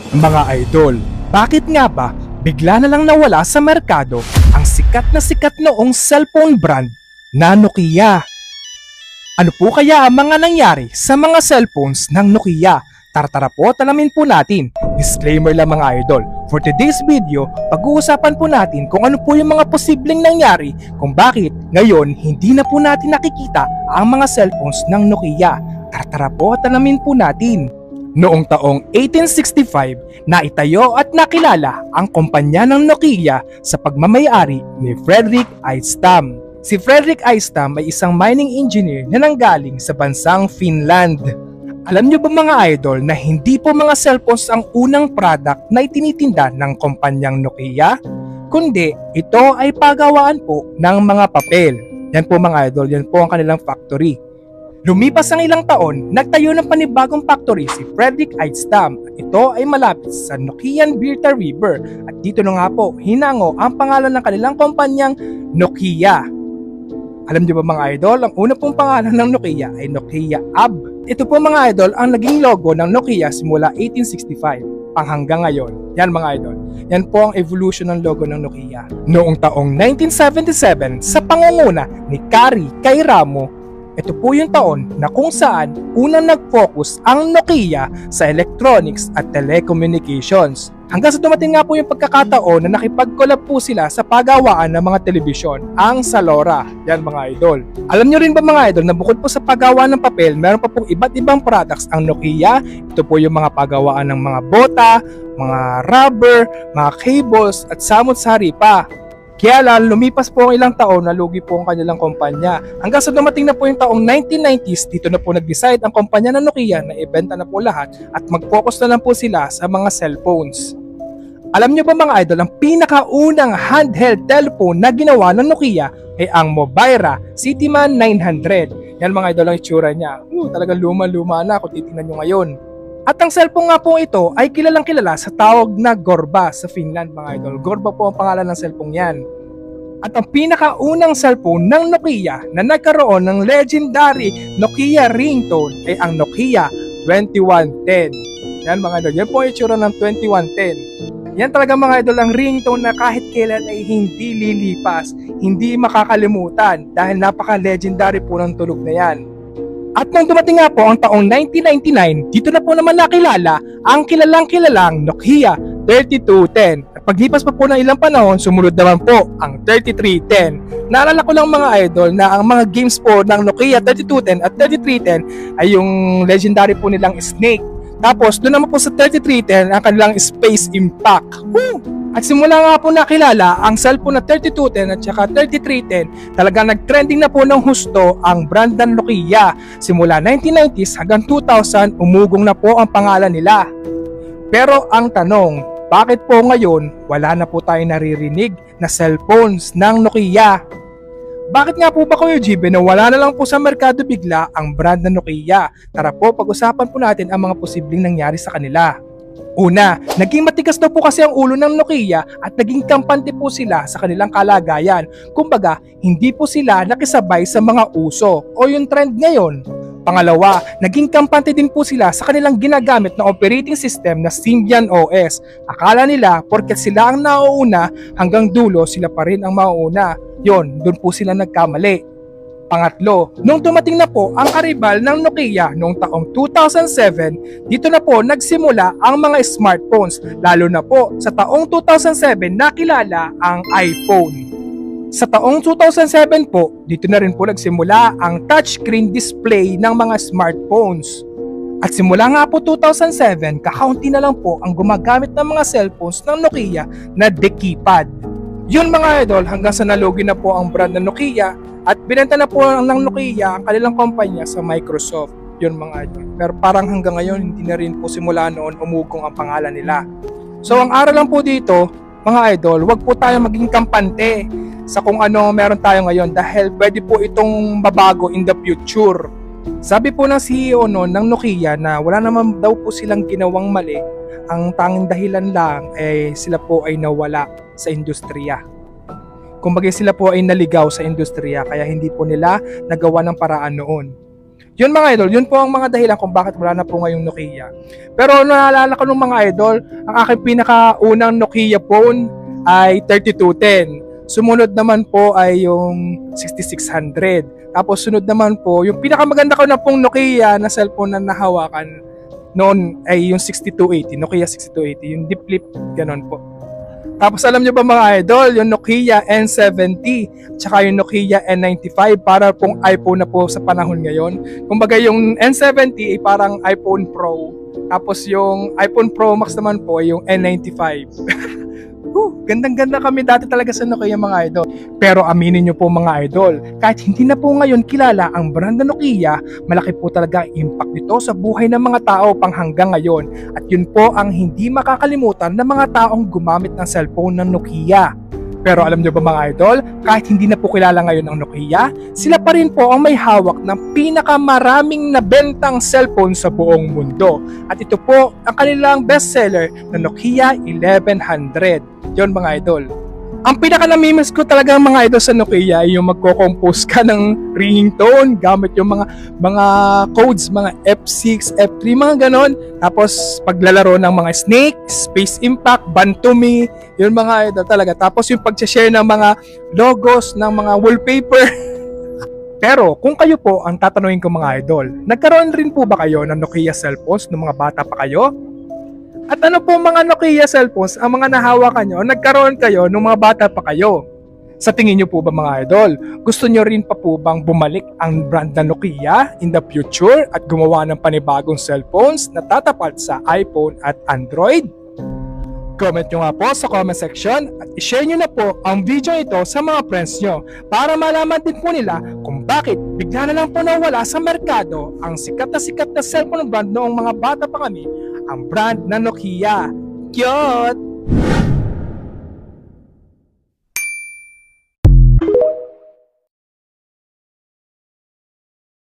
Mga idol, bakit nga ba bigla na lang nawala sa merkado ang sikat noong cellphone brand na Nokia? Ano po kaya ang mga nangyari sa mga cellphones ng Nokia? Tara po, alamin po natin. Disclaimer lang mga idol. For today's video, pag-uusapan po natin kung ano po yung mga posibleng nangyari kung bakit ngayon hindi na po natin nakikita ang mga cellphones ng Nokia. Tara po, alamin po natin. Noong taong 1865, naitayo at nakilala ang kumpanya ng Nokia sa pagmamayari ni Fredrik Eidestam. Si Fredrik Eidestam ay isang mining engineer na nanggaling sa bansang Finland. Alam niyo ba mga idol na hindi po mga cellphones ang unang product na itinitinda ng kumpanyang Nokia? Kundi ito ay pagawaan po ng mga papel. Yan po mga idol, yan po ang kanilang factory. Lumipas ang ilang taon, nagtayo ng panibagong factory si Fredrik Eidestam. Ito ay malapit sa Nokian Birta River at dito na nga po hinango ang pangalan ng kanilang kumpanyang Nokia. Alam niyo ba mga idol, ang una pong pangalan ng Nokia ay Nokia AB. Ito po mga idol ang naging logo ng Nokia simula 1865 hanggang ngayon. Yan mga idol, yan po ang evolution ng logo ng Nokia. Noong taong 1977 sa pangunguna ni Kari Kairamo, ito po yung taon na kung saan unang nag-focus ang Nokia sa electronics at telecommunications. Hanggang sa dumating nga po yung pagkakataon na nakipag-collab po sila sa pagawaan ng mga telebisyon, ang Salora. Yan mga idol. Alam nyo rin ba mga idol na bukod po sa pagawaan ng papel, meron pa pong iba't ibang products ang Nokia. Ito po yung mga pagawaan ng mga bota, mga rubber, mga cables at samot-sari pa. Kaya lang, lumipas po ang ilang taon na lugi po ang kanilang kumpanya. Hanggang sa dumating na po yung taong 1990s, dito na po nag-decide ang kumpanya ng Nokia na ibenta na po lahat at mag-focus na lang po sila sa mga cellphones. Alam nyo ba mga idol, ang pinakaunang handheld telephone na ginawa ng Nokia ay ang Mobira Cityman 900. Yan mga idol ang itsura niya. Talagang luma-luma na kung titingnan nyo ngayon. At ang cellphone nga po ito ay kilalang kilala sa tawag na Gorba sa Finland mga idol. Gorba po ang pangalan ng cellphone yan. At ang pinakaunang cellphone ng Nokia na nagkaroon ng legendary Nokia ringtone ay ang Nokia 2110. Yan mga idol, yan po ang itsura ng 2110. Yan talaga mga idol ang ringtone na kahit kailan ay hindi lilipas, hindi makakalimutan dahil napaka-legendary po ng tunog na yan. At nang dumating nga po ang taong 1999, dito na po naman nakilala ang kilalang Nokia 3210. At paglipas pa po ng ilang panahon, sumunod naman po ang 3310. Naalala ko lang mga idol na ang mga games po ng Nokia 3210 at 3310 ay yung legendary po nilang Snake. Tapos doon naman po sa 3310 ang kanilang Space Impact. At simula nga po nakilala ang cellphone na 3210 at saka 3310, talagang nag-trending na po ng husto ang brand ng Nokia. Simula 1990s hanggang 2000, umugong na po ang pangalan nila. Pero ang tanong, bakit po ngayon wala na po tayo naririnig na cellphones ng Nokia? Bakit nga po ba Kuya GB na wala na lang po sa merkado bigla ang brand ng Nokia? Tara po, pag-usapan po natin ang mga posibleng nangyari sa kanila. Una, naging matigas daw po kasi ang ulo ng Nokia at naging kampante po sila sa kanilang kalagayan. Kumbaga, hindi po sila nakisabay sa mga uso o yung trend ngayon. Pangalawa, naging kampante din po sila sa kanilang ginagamit na operating system na Symbian OS. Akala nila porket sila ang nauuna hanggang dulo sila pa rin ang mauuna. Yon, doon po sila nagkamali. Pangatlo, nung dumating na po ang karibal ng Nokia noong taong 2007, dito na po nagsimula ang mga smartphones, lalo na po sa taong 2007 nakilala ang iPhone. Sa taong 2007 po, dito na rin po nagsimula ang touchscreen display ng mga smartphones. At simula nga po 2007, kakaunti na lang po ang gumagamit ng mga cellphones ng Nokia na de-keypad. Yun mga idol, hanggang sa nalugi na po ang brand ng Nokia at binenta na po ng Nokia ang kanilang kumpanya sa Microsoft. Yun mga idol. Pero parang hanggang ngayon hindi na rin po simula noon umugong ang pangalan nila. So ang aral lang po dito mga idol, wag po tayo maging kampante sa kung ano meron tayo ngayon dahil pwede po itong mabago in the future. Sabi po ng CEO noon ng Nokia na wala naman daw po silang ginawang mali. Ang tanging dahilan lang ay sila po ay nawala sa industriya. Kumbaga sila po ay naligaw sa industriya kaya hindi po nila nagawa ng paraan noon. Yun mga idol, yun po ang mga dahilan kung bakit wala na po ngayong Nokia. Pero naalala ko nung mga idol, ang aking pinakaunang Nokia phone ay 3210. Sumunod naman po ay yung 6600. Tapos sunod naman po, yung pinakamaganda ko na pong Nokia na cellphone na nahawakan noon ay yung 6280, Nokia 6280, yung deep flip, ganun po. Tapos alam nyo ba mga idol, yung Nokia N70, tsaka yung Nokia N95, para pong iPhone na po sa panahon ngayon. Kumbaga yung N70 ay parang iPhone Pro, tapos yung iPhone Pro Max naman po ay yung N95. Gandang-ganda kami dati talaga sa Nokia mga idol. Pero aminin nyo po mga idol, kahit hindi na po ngayon kilala ang brand na Nokia, malaki po talaga ang impact nito sa buhay ng mga tao pang hanggang ngayon. At yun po ang hindi makakalimutan ng mga taong gumamit ng cellphone ng Nokia. Pero alam nyo ba mga idol, kahit hindi na po kilala ngayon ang Nokia, sila pa rin po ang may hawak ng pinakamaraming nabentang cellphone sa buong mundo. At ito po ang kanilang bestseller na Nokia 1100. Yon mga idol. Ang pinaka-namimiss ko talaga mga idol sa Nokia ay yung magko-compose ka ng ringing tone gamit yung mga codes, mga F6, F3, mga ganon. Tapos paglalaro ng mga Snake, Space Impact, Bantumi, yun mga idol talaga. Tapos yung pag-share ng mga logos, ng mga wallpaper. Pero kung kayo po ang tatanungin ko mga idol, nagkaroon rin po ba kayo ng Nokia cellphones nung mga bata pa kayo? At ano po mga Nokia cellphones ang mga nahawakan nyo, nagkaroon kayo nung mga bata pa kayo? Sa tingin nyo po ba mga idol, gusto nyo rin pa po bang bumalik ang brand na Nokia in the future at gumawa ng panibagong cellphones na tatapat sa iPhone at Android? Comment nyo nga po sa comment section at ishare nyo na po ang video ito sa mga friends nyo para malaman din po nila kung bakit bigla na lang po nawala sa merkado ang sikat na cellphone brand noong mga bata pa kami, ang brand na Nokia. Cute!